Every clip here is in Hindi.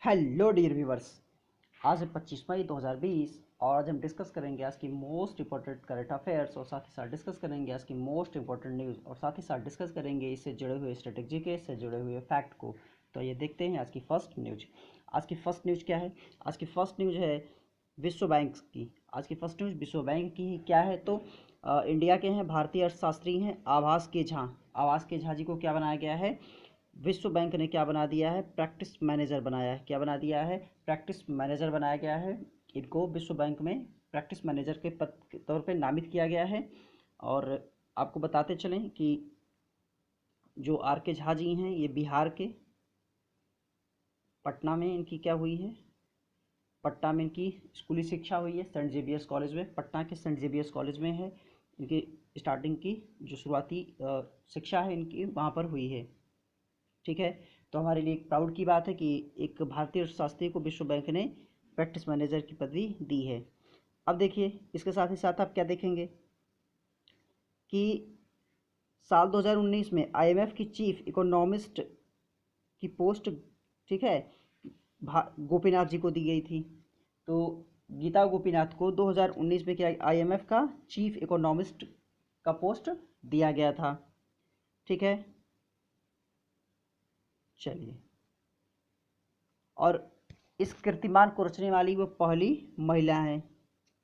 Hello dear viewers. आज है 25 मई 2020 और आज हम डिस्कस करेंगे आज की मोस्ट इंपॉर्टेंट करंट अफेयर्स और साथ ही साथ डिस्कस करेंगे आज की मोस्ट इंपॉर्टेंट न्यूज़ और साथ ही साथ डिस्कस करेंगे इससे जुड़े हुए स्ट्रेटेजी के इससे जुड़े हुए फैक्ट को। तो ये देखते हैं आज की फर्स्ट न्यूज। आज की फर्स्ट न्यूज क्या है? आज की फर्स्ट न्यूज है विश्व बैंक की। आज की फर्स्ट न्यूज विश्व बैंक की क्या है? तो इंडिया के हैं भारतीय अर्थशास्त्री हैं आवास के झा जी को क्या बनाया गया है? विश्व बैंक ने क्या बना दिया है? प्रैक्टिस मैनेजर बनाया है। क्या बना दिया है? प्रैक्टिस मैनेजर बनाया गया है। इनको विश्व बैंक में प्रैक्टिस मैनेजर के पद के तौर पे नामित किया गया है। और आपको बताते चलें कि जो आर के झा जी हैं ये बिहार के पटना में इनकी क्या हुई है? पटना में इनकी स्कूली शिक्षा हुई है सेंट जेवियर्स कॉलेज में। पटना के सेंट जेवियर्स कॉलेज में है इनकी स्टार्टिंग की जो शुरुआती शिक्षा है इनकी वहाँ पर हुई है। ठीक है, तो हमारे लिए एक प्राउड की बात है कि एक भारतीय अर्थशास्त्री को विश्व बैंक ने प्रैक्टिस मैनेजर की पदवी दी है। अब देखिए इसके साथ ही साथ आप क्या देखेंगे कि साल 2019 में आईएमएफ की चीफ इकोनॉमिस्ट की पोस्ट, ठीक है, गोपीनाथ जी को दी गई थी। तो गीता गोपीनाथ को 2019 में क्या आईएमएफ का चीफ इकोनॉमिस्ट का पोस्ट दिया गया था। ठीक है, चलिए, और इस कीर्तिमान को रचने वाली वो पहली महिला हैं।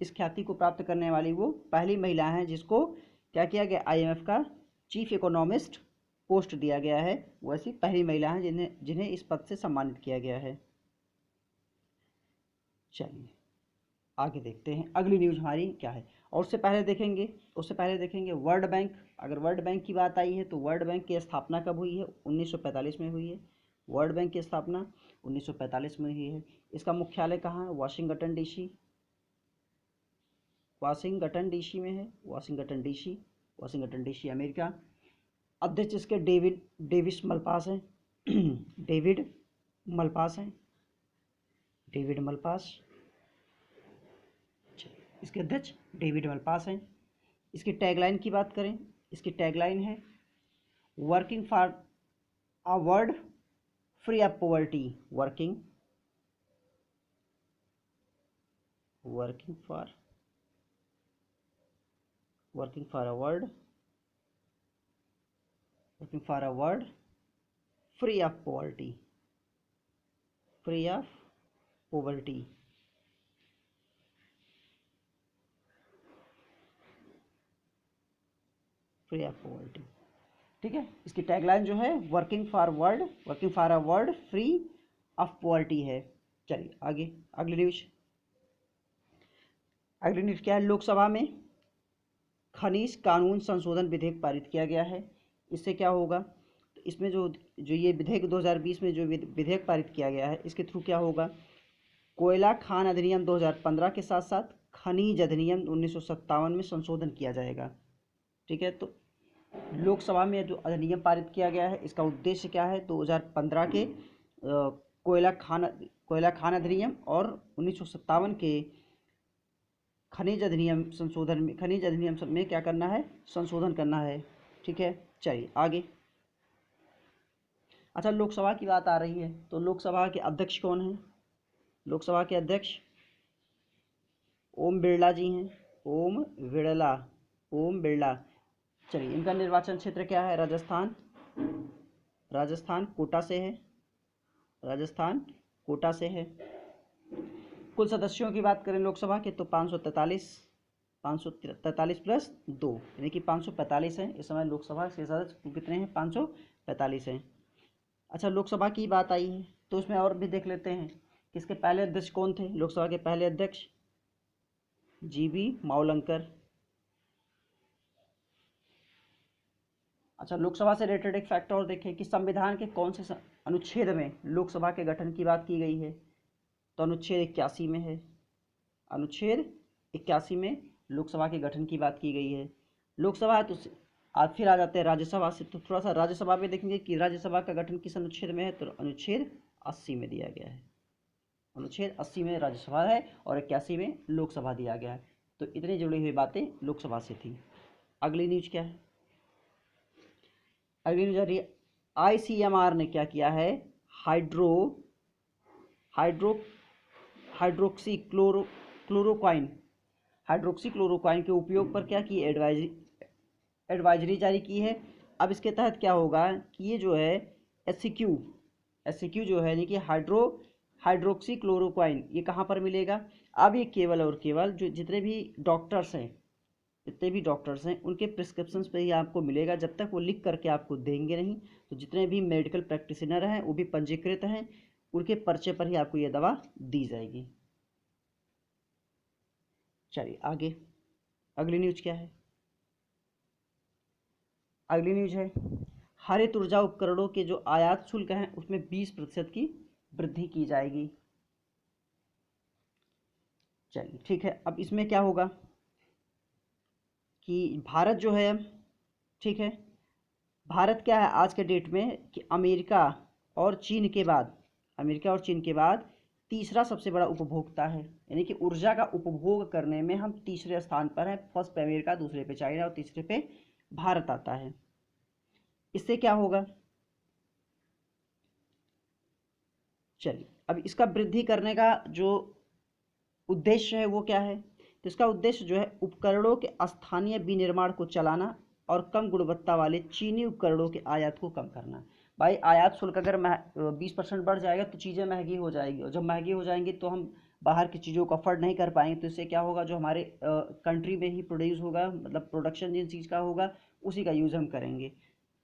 इस ख्याति को प्राप्त करने वाली वो पहली महिला हैं जिसको क्या किया गया? आईएमएफ का चीफ इकोनॉमिस्ट पोस्ट दिया गया है। वो ऐसी पहली महिला हैं जिन्हें जिन्हें इस पद से सम्मानित किया गया है। चलिए आगे देखते हैं अगली न्यूज़ हमारी क्या है। और उससे पहले देखेंगे वर्ल्ड बैंक। अगर वर्ल्ड बैंक की बात आई है तो वर्ल्ड बैंक की स्थापना कब हुई है? 1945 में हुई है। वर्ल्ड बैंक की स्थापना 1945 में हुई है। इसका मुख्यालय कहाँ है? Washington DC. वाशिंगटन डीसी में है। Washington DC America. अध्यक्ष इसके डेविस मलपास हैं। मलपास हैं डेविड मलपास। इसके अध्यक्ष डेविड मलपास हैं। इसकी टैगलाइन की बात करें, इसकी टैगलाइन है working for a world free of poverty. Working for a world free of poverty. Free of poverty. Free of poverty. ठीक है, इसकी टैगलाइन जो है working for a world free of poverty है। चलिए आगे अगली न्यूज क्या है? लोकसभा में खनिज कानून संशोधन विधेयक पारित किया गया है। इससे क्या होगा? तो इसमें जो जो ये विधेयक 2020 में जो विधेयक पारित किया गया है इसके थ्रू क्या होगा? कोयला खान अधिनियम 2015 के साथ साथ खनिज अधिनियम 1957 में संशोधन किया जाएगा। ठीक है, तो लोकसभा में जो अधिनियम पारित किया गया है इसका उद्देश्य क्या है? 2015 के कोयला खान अधिनियम और 1957 के खनिज अधिनियम में क्या करना है? संशोधन करना है। ठीक है, चलिए आगे। अच्छा, लोकसभा की बात आ रही है तो लोकसभा के अध्यक्ष कौन हैं? लोकसभा के अध्यक्ष ओम बिरला जी हैं। ओम बिरला। चलिए, इनका निर्वाचन क्षेत्र क्या है? राजस्थान कोटा से है। कुल सदस्यों की बात करें लोकसभा के तो 543 प्लस 2 यानी कि 545 हैं। इस समय लोकसभा के सदस्य कितने हैं? 545 हैं। अच्छा, लोकसभा की बात आई है तो उसमें और भी देख लेते हैं कि इसके पहले अध्यक्ष कौन थे? लोकसभा के पहले अध्यक्ष जीबी मावलंकर। अच्छा, लोकसभा से रिलेटेड एक फैक्ट और देखें कि संविधान के कौन से अनुच्छेद में लोकसभा के गठन की बात की गई है? तो अनुच्छेद 81 में है। अनुच्छेद 81 में लोकसभा के गठन की बात की गई है। लोकसभा तो आज फिर आ जाते हैं राज्यसभा से, तो थोड़ा सा राज्यसभा में देखेंगे कि राज्यसभा का गठन किस अनुच्छेद में है? तो अनुच्छेद 80 में दिया गया है। अनुच्छेद 80 में राज्यसभा है और 81 में लोकसभा दिया गया है। तो इतनी जुड़ी हुई बातें लोकसभा से थी। अगली न्यूज क्या है? अगली न्यूज आ रही है ICMR ने क्या किया है? Hydro hydroxy chloroquine hydroxy chloroquine के उपयोग पर क्या की एडवाइजरी जारी की है। अब इसके तहत क्या होगा कि ये जो है एस जो है यानी कि हाइड्रोक्सी क्लोरोक्वाइन ये कहाँ पर मिलेगा। अब ये केवल और केवल जो जितने भी डॉक्टर्स हैं उनके प्रिस्क्रिप्शंस पे ही आपको मिलेगा। जब तक वो लिख करके आपको देंगे नहीं, तो जितने भी मेडिकल प्रैक्टिशनर हैं वो भी पंजीकृत हैं, उनके पर्चे पर ही आपको ये दवा दी जाएगी। चलिए आगे, अगली न्यूज क्या है। अगली न्यूज है हरित ऊर्जा उपकरणों के जो आयात शुल्क हैं उसमें 20% की वृद्धि की जाएगी। चलिए ठीक है, अब इसमें क्या होगा कि भारत जो है, ठीक है, भारत क्या है आज के डेट में कि अमेरिका और चीन के बाद तीसरा सबसे बड़ा उपभोक्ता है। यानी कि ऊर्जा का उपभोग करने में हम तीसरे स्थान पर हैं। फर्स्ट पे अमेरिका, दूसरे पे चाइना और तीसरे पे भारत आता है। इससे क्या होगा, चलिए अब इसका वृद्धि करने का जो उद्देश्य है वो क्या है। तो इसका उद्देश्य जो है उपकरणों के स्थानीय विनिर्माण को चलाना और कम गुणवत्ता वाले चीनी उपकरणों के आयात को कम करना। भाई आयात शुल्क अगर 20% बढ़ जाएगा तो चीज़ें महंगी हो जाएगी, और जब महंगी हो जाएंगी तो हम बाहर की चीज़ों को अफोर्ड नहीं कर पाएंगे। तो इससे क्या होगा, जो हमारे कंट्री में ही प्रोड्यूस होगा, मतलब प्रोडक्शन जिन चीज़ का होगा उसी का यूज़ हम करेंगे।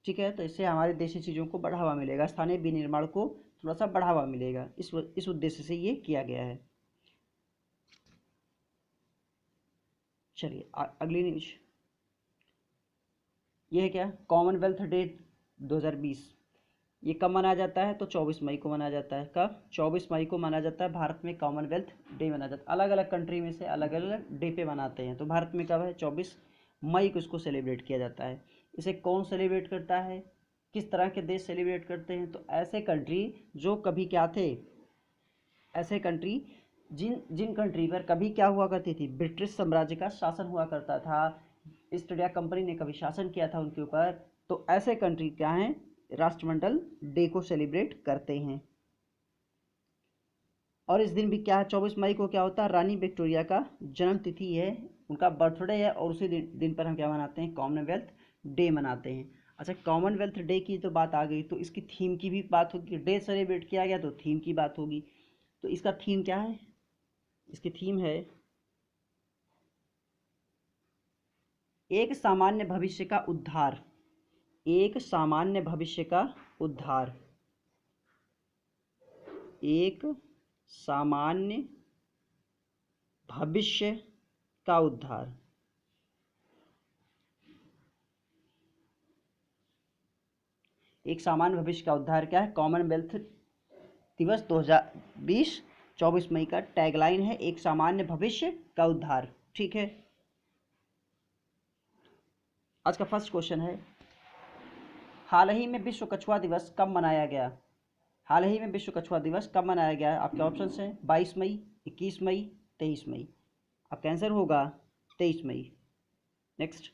ठीक है, तो इससे हमारे देशी चीज़ों को बढ़ावा मिलेगा, स्थानीय विनिर्माण को थोड़ा सा बढ़ावा मिलेगा। इस उद्देश्य से ये किया गया है। चलिए अगली न्यूज ये है क्या, कॉमनवेल्थ डे 2020। ये कब मनाया जाता है, तो 24 मई को मनाया जाता है। कब, 24 मई को मनाया जाता है। भारत में कॉमनवेल्थ डे मनाया जाता है। अलग अलग कंट्री में से अलग अलग डे पे मनाते हैं। तो भारत में कब है, 24 मई को इसको सेलिब्रेट किया जाता है। इसे कौन सेलिब्रेट करता है, किस तरह के देश सेलिब्रेट करते हैं, तो ऐसे कंट्री जो कभी क्या थे, ऐसे कंट्री जिन जिन कंट्री पर कभी क्या हुआ करती थी, ब्रिटिश साम्राज्य का शासन हुआ करता था, ईस्ट इंडिया कंपनी ने कभी शासन किया था उनके ऊपर, तो ऐसे कंट्री क्या हैं, राष्ट्रमंडल डे को सेलिब्रेट करते हैं। और इस दिन भी क्या है, 24 मई को क्या होता है, रानी विक्टोरिया का जन्म तिथि है, उनका बर्थडे है, और उसी दिन पर हम क्या मनाते हैं, कॉमनवेल्थ डे मनाते हैं। अच्छा, कॉमनवेल्थ डे की तो बात आ गई, तो इसकी थीम की भी बात होगी। डे सेलिब्रेट किया गया तो थीम की बात होगी। तो इसका थीम क्या है, इसकी थीम है एक सामान्य भविष्य का उद्धार। एक सामान्य भविष्य का उद्धार। एक सामान्य भविष्य का उद्धार। एक सामान्य भविष्य का उद्धार क्या है, कॉमनवेल्थ दिवस 2020 24 मई का टैगलाइन है, एक सामान्य भविष्य का उद्धार। ठीक है, आज का फर्स्ट क्वेश्चन है, हाल ही में विश्व कछुआ दिवस कब मनाया गया। हाल ही में विश्व कछुआ दिवस कब मनाया गया है, आपके ऑप्शंस हैं 22 मई, 21 मई, 23 मई। आपका आंसर होगा 23 मई। नेक्स्ट,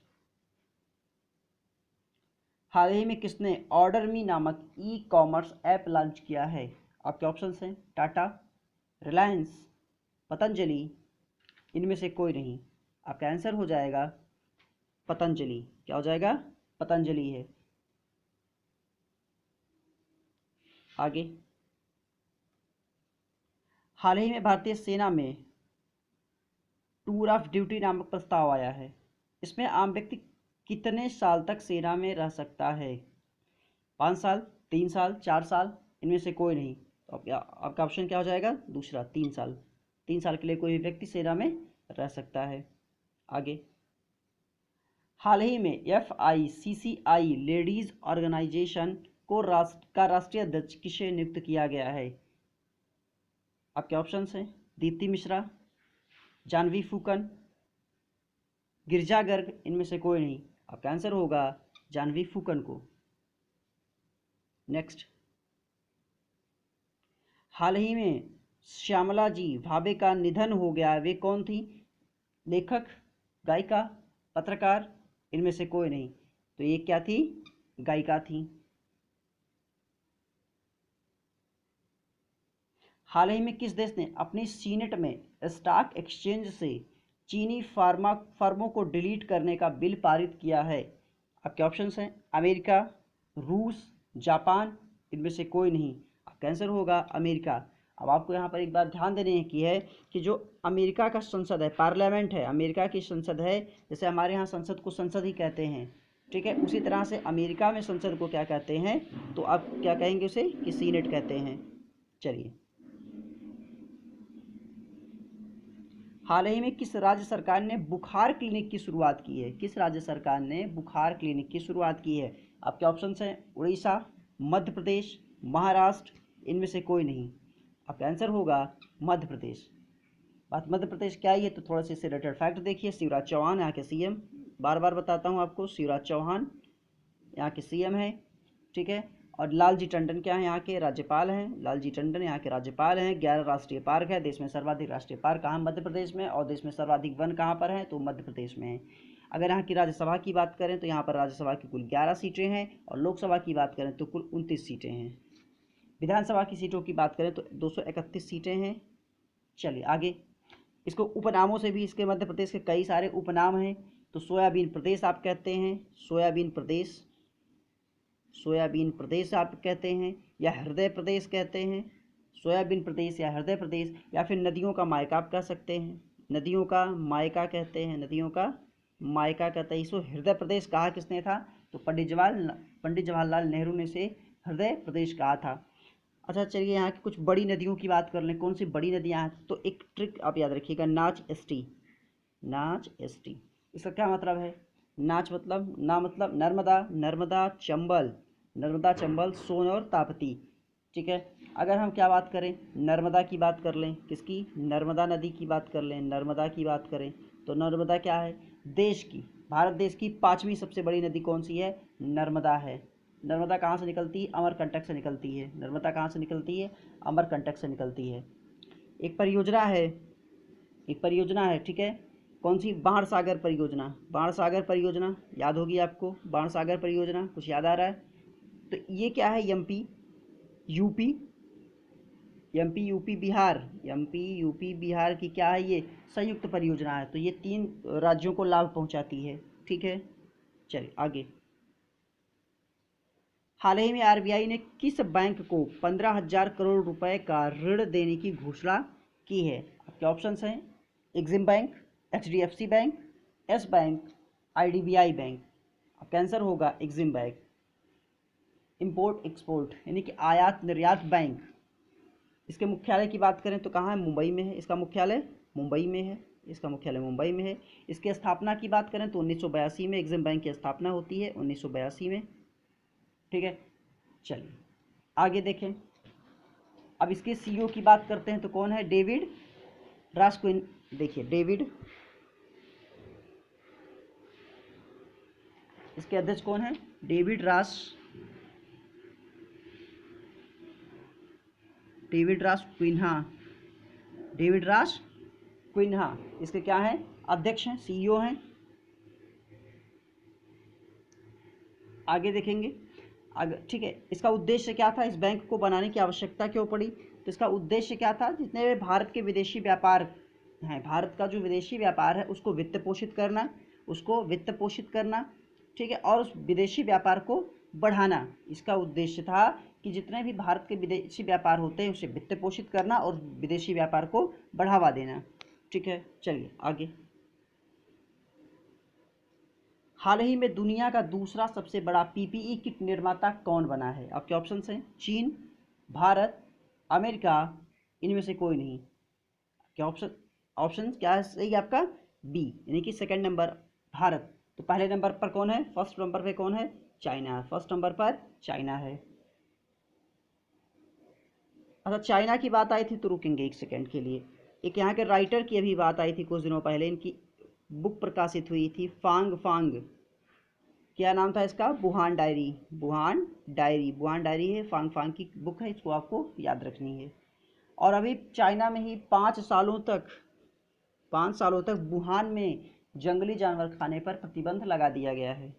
हाल ही में किसने ऑर्डर मी नामक ई कॉमर्स ऐप लॉन्च किया है। आपके ऑप्शंस हैं टाटा, रिलायंस, पतंजलि, इनमें से कोई नहीं। आपका आंसर हो जाएगा पतंजलि। क्या हो जाएगा, पतंजलि है। आगे, हाल ही में भारतीय सेना में टूर ऑफ ड्यूटी नामक प्रस्ताव आया है। इसमें आम व्यक्ति कितने साल तक सेना में रह सकता है, 5 साल, 3 साल, 4 साल, इनमें से कोई नहीं। तो आपका ऑप्शन क्या हो जाएगा, दूसरा 3 साल। 3 साल के लिए कोई भी व्यक्ति सेना में रह सकता है। आगे, हाल ही में FICCI लेडीज ऑर्गेनाइजेशन को राष्ट्रीय अध्यक्ष किसे नियुक्त किया गया है। आपके ऑप्शंस हैं दीप्ति मिश्रा, जानवी फूकन, गिरजा गर्ग, इनमें से कोई नहीं। आपका आंसर होगा जानवी फूकन को। नेक्स्ट, हाल ही में श्यामला जी भावे का निधन हो गया, वे कौन थी, लेखक, गायिका, पत्रकार, इनमें से कोई नहीं। तो ये क्या थी, गायिका थी। हाल ही में किस देश ने अपनी सीनेट में स्टॉक एक्सचेंज से चीनी फर्मों को डिलीट करने का बिल पारित किया है? आपके ऑप्शंस हैं अमेरिका, रूस, जापान, इनमें से कोई नहीं। आपका आंसर होगा अमेरिका। अब आपको यहाँ पर एक बात ध्यान देने की है कि जो अमेरिका का संसद है, पार्लियामेंट है, अमेरिका की संसद है, जैसे हमारे यहाँ संसद को संसद ही कहते हैं, ठीक है, उसी तरह से अमेरिका में संसद को क्या कहते हैं, तो आप क्या कहेंगे उसे कि सीनेट कहते हैं। चलिए, हाल ही में किस राज्य सरकार ने बुखार क्लिनिक की शुरुआत की है? किस राज्य सरकार ने बुखार क्लिनिक की शुरुआत की है? आपके ऑप्शंस हैं उड़ीसा, मध्य प्रदेश, महाराष्ट्र, इनमें से कोई नहीं। आपका आंसर होगा मध्य प्रदेश। बात मध्य प्रदेश क्या ही है, तो थोड़ा सा इससे रिलेटेड फैक्ट देखिए। शिवराज चौहान यहाँ के सीएम, बार बार बताता हूँ आपको, शिवराज चौहान यहाँ के सीएम हैं, ठीक है। और लालजी टंडन क्या है, यहाँ के राज्यपाल हैं। लालजी टंडन यहाँ के राज्यपाल हैं। 11 राष्ट्रीय पार्क है। देश में सर्वाधिक राष्ट्रीय पार्क कहाँ? मध्य प्रदेश में। और देश में सर्वाधिक वन कहाँ पर हैं? तो मध्य प्रदेश में है। अगर यहाँ की राज्यसभा की बात करें तो यहाँ पर राज्यसभा की कुल 11 सीटें हैं, और लोकसभा की बात करें तो कुल 29 सीटें हैं। विधानसभा की सीटों की बात करें तो 231 सीटें हैं। चलिए आगे, इसको उपनामों से भी इसके मध्य प्रदेश के कई सारे उपनाम हैं। तो सोयाबीन प्रदेश आप कहते हैं, सोयाबीन प्रदेश, सोयाबीन प्रदेश आप कहते हैं, या हृदय प्रदेश कहते हैं। सोयाबीन प्रदेश या हृदय प्रदेश, या फिर नदियों का मायका आप कह सकते हैं, नदियों का मायका कहते हैं, नदियों का मायका कहते हैं। इसको हृदय प्रदेश कहा किसने था? तो पंडित जवाहरलाल नेहरू ने इसे हृदय प्रदेश कहा था। अच्छा चलिए, यहाँ की कुछ बड़ी नदियों की बात कर लें। कौन सी बड़ी नदियाँ हैं? तो एक ट्रिक आप याद रखिएगा, नाच एसटी, नाच एसटी। इसका क्या मतलब है? नाच मतलब, ना मतलब नर्मदा, नर्मदा चंबल, नर्मदा चंबल, सोन और ताप्ती, ठीक है। अगर हम क्या बात करें, नर्मदा की बात कर लें, किसकी? नर्मदा नदी की बात कर लें, नर्मदा की बात करें तो नर्मदा क्या है? देश की, भारत देश की 5वीं सबसे बड़ी नदी कौन सी है? नर्मदा है। नर्मदा कहाँ से निकलती है? अमरकंटक से निकलती है। नर्मदा कहाँ से निकलती है? अमरकंटक से निकलती है। एक परियोजना है, एक परियोजना है, ठीक है। कौन सी? बाण सागर परियोजना, बाण सागर परियोजना याद होगी आपको। बाण सागर परियोजना कुछ याद आ रहा है? तो ये क्या है? MP UP, MP UP Bihar, MP UP Bihar की क्या है? ये संयुक्त परियोजना है। तो ये 3 राज्यों को लाभ पहुंचाती है, ठीक है। चलिए आगे, हाल ही में आरबीआई ने किस बैंक को 15,000 करोड़ रुपए का ऋण देने की घोषणा की है? आपके ऑप्शंस हैं EXIM bank, HDFC bank, S bank, IDBI bank. आपका आंसर होगा एग्जिम बैंक। इंपोर्ट एक्सपोर्ट यानी कि आयात निर्यात बैंक। इसके मुख्यालय की बात करें तो कहाँ है? मुंबई में है। इसका मुख्यालय मुंबई में है, इसका मुख्यालय मुंबई में है। इसकी स्थापना की बात करें तो 1982 में एग्जिम बैंक की स्थापना होती है, 1982 में, ठीक है। चलिए आगे देखें, अब इसके सीईओ की बात करते हैं तो कौन है? David Raskin. देखिए डेविड, इसके अध्यक्ष कौन है? डेविड रास्किन्हा, डेविड रास्किन्हा इसके क्या हैं? अध्यक्ष हैं, सीईओ हैं। आगे देखेंगे, ठीक है। इसका उद्देश्य क्या था? इस बैंक को बनाने की आवश्यकता क्यों पड़ी? तो इसका उद्देश्य क्या था? जितने भी भारत के विदेशी व्यापार हैं, भारत का जो विदेशी व्यापार है उसको वित्त पोषित करना, उसको वित्त पोषित करना, ठीक है, और उस विदेशी व्यापार को बढ़ाना। इसका उद्देश्य था कि जितने भी भारत के विदेशी व्यापार होते हैं उसे वित्त पोषित करना और विदेशी व्यापार को बढ़ावा देना, ठीक है। चलिए आगे, हाल ही में दुनिया का दूसरा सबसे बड़ा पीपीई किट निर्माता कौन बना है? आपके ऑप्शंस हैं चीन, भारत, अमेरिका, इनमें से कोई नहीं। क्या ऑप्शन क्या है सही आपका? बी, यानी कि सेकंड नंबर भारत। तो पहले नंबर पर कौन है? फर्स्ट नंबर पे कौन है? चाइना। फर्स्ट नंबर पर चाइना है। अच्छा, चाइना की बात आई थी तो रुकेंगे एक सेकंड के लिए। एक यहाँ के राइटर की अभी बात आई थी कुछ दिनों पहले, इनकी बुक प्रकाशित हुई थी, फांग फांग। क्या नाम था इसका? Wuhan diary, Wuhan diary, Wuhan diary है, फांग फांग की बुक है, इसको आपको याद रखनी है। और अभी चाइना में ही 5 सालों तक वुहान में जंगली जानवर खाने पर प्रतिबंध लगा दिया गया है।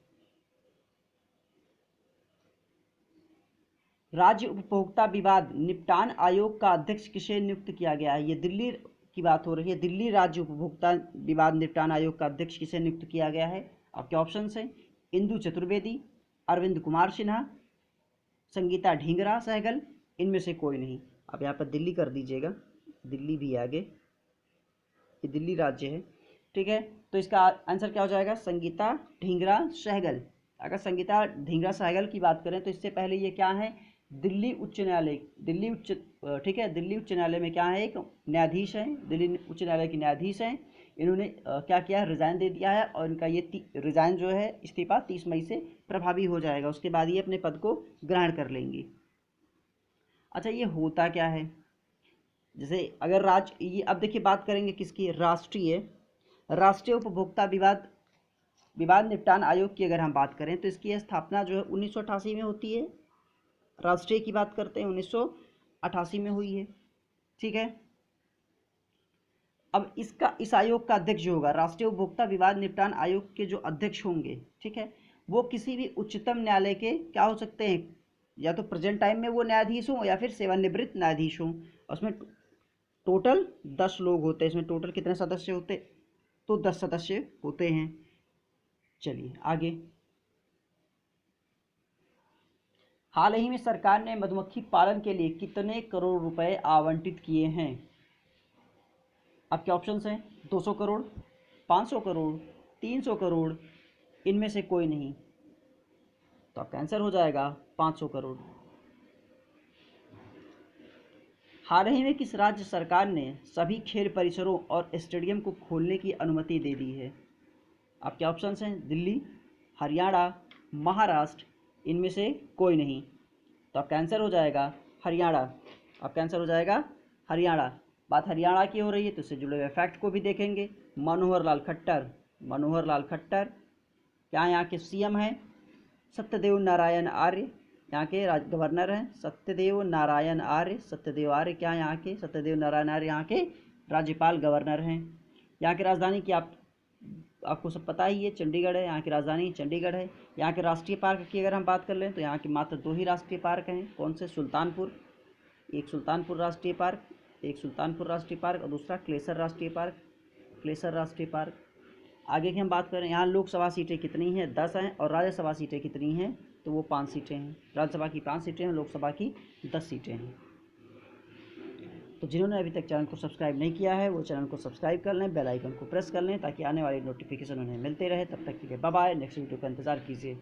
राज्य उपभोक्ता विवाद निपटान आयोग का अध्यक्ष किसे नियुक्त किया गया है? ये दिल्ली की बात हो रही है। दिल्ली राज्य उपभोक्ता विवाद निपटान आयोग का अध्यक्ष किसे नियुक्त किया गया है? आपके ऑप्शन हैं इंदु चतुर्वेदी, अरविंद कुमार सिन्हा, संगीता ढींगरा सहगल, इनमें से कोई नहीं। आप यहाँ पर दिल्ली कर दीजिएगा, दिल्ली भी आगे, ये दिल्ली राज्य है, ठीक है। तो इसका आंसर क्या हो जाएगा? संगीता ढींगरा सहगल। अगर संगीता ढींगरा सहगल की बात करें तो इससे पहले ये क्या है? दिल्ली उच्च न्यायालय, दिल्ली उच्च, ठीक है, दिल्ली उच्च न्यायालय में क्या है? एक न्यायाधीश है, दिल्ली उच्च न्यायालय के न्यायाधीश हैं। इन्होंने क्या किया? रिजाइन दे दिया है और इनका ये रिजाइन जो है, इस्तीफा 30 मई से प्रभावी हो जाएगा। उसके बाद ये अपने पद को ग्रहण कर लेंगी। अच्छा, ये होता क्या है? जैसे अगर ये अब देखिए बात करेंगे किसकी? राष्ट्रीय उपभोक्ता विवाद निपटान आयोग की अगर हम बात करें तो इसकी स्थापना जो है 1988 में होती है। राष्ट्रीय की बात करते हैं, 1988 में हुई है, ठीक है। अब इस आयोग का अध्यक्ष जो होगा, राष्ट्रीय उपभोक्ता विवाद निपटान आयोग के जो अध्यक्ष होंगे, ठीक है, वो किसी भी उच्चतम न्यायालय के क्या हो सकते हैं? या तो प्रेजेंट टाइम में वो न्यायाधीश हों या फिर सेवानिवृत्त न्यायाधीश हों। उसमें टोटल 10 लोग होते हैं। इसमें टोटल कितने सदस्य होते? तो 10 सदस्य होते हैं। चलिए आगे। हाल ही में सरकार ने मधुमक्खी पालन के लिए कितने करोड़ रुपए आवंटित किए हैं? आपके ऑप्शंस हैं 200 करोड़, 500 करोड़, 300 करोड़, इनमें से कोई नहीं। तो आपका आंसर हो जाएगा 500 करोड़। हाल ही में किस राज्य सरकार ने सभी खेल परिसरों और स्टेडियम को खोलने की अनुमति दे दी है? आपके ऑप्शंस हैं दिल्ली, हरियाणा, महाराष्ट्र, इनमें से कोई नहीं। तो आपका आंसर हो जाएगा हरियाणा। आपका आंसर हो जाएगा हरियाणा। बात हरियाणा की हो रही है तो इससे जुड़े हुए फैक्ट को भी देखेंगे। मनोहर लाल खट्टर क्या यहाँ के सीएम हैं? सत्यदेव नारायण आर्य यहाँ के गवर्नर हैं। सत्यदेव नारायण आर्य क्या यहाँ के? सत्यदेव नारायण आर्य यहाँ के राज्यपाल गवर्नर हैं। यहाँ की राजधानी की आपको सब पता ही है, चंडीगढ़ है। यहाँ की राजधानी चंडीगढ़ है। यहाँ के राष्ट्रीय पार्क की अगर हम बात कर लें तो यहाँ के मात्र 2 ही राष्ट्रीय पार्क हैं। कौन से? एक सुल्तानपुर राष्ट्रीय पार्क और दूसरा क्लेसर राष्ट्रीय पार्क। आगे की हम बात करें, यहाँ लोकसभा सीटें कितनी हैं? 10 हैं। और राज्यसभा सीटें कितनी हैं? तो वो 5 सीटें हैं। राज्यसभा की 5 सीटें हैं, लोकसभा की 10 सीटें हैं। तो जिन्होंने अभी तक चैनल को सब्सक्राइब नहीं किया है वो चैनल को सब्सक्राइब कर लें, बेल आइकन को प्रेस कर लें ताकि आने वाली नोटिफिकेशन उन्हें मिलते रहे। तब तक के लिए बाय बाय। नेक्स्ट वीडियो का इंतज़ार कीजिए।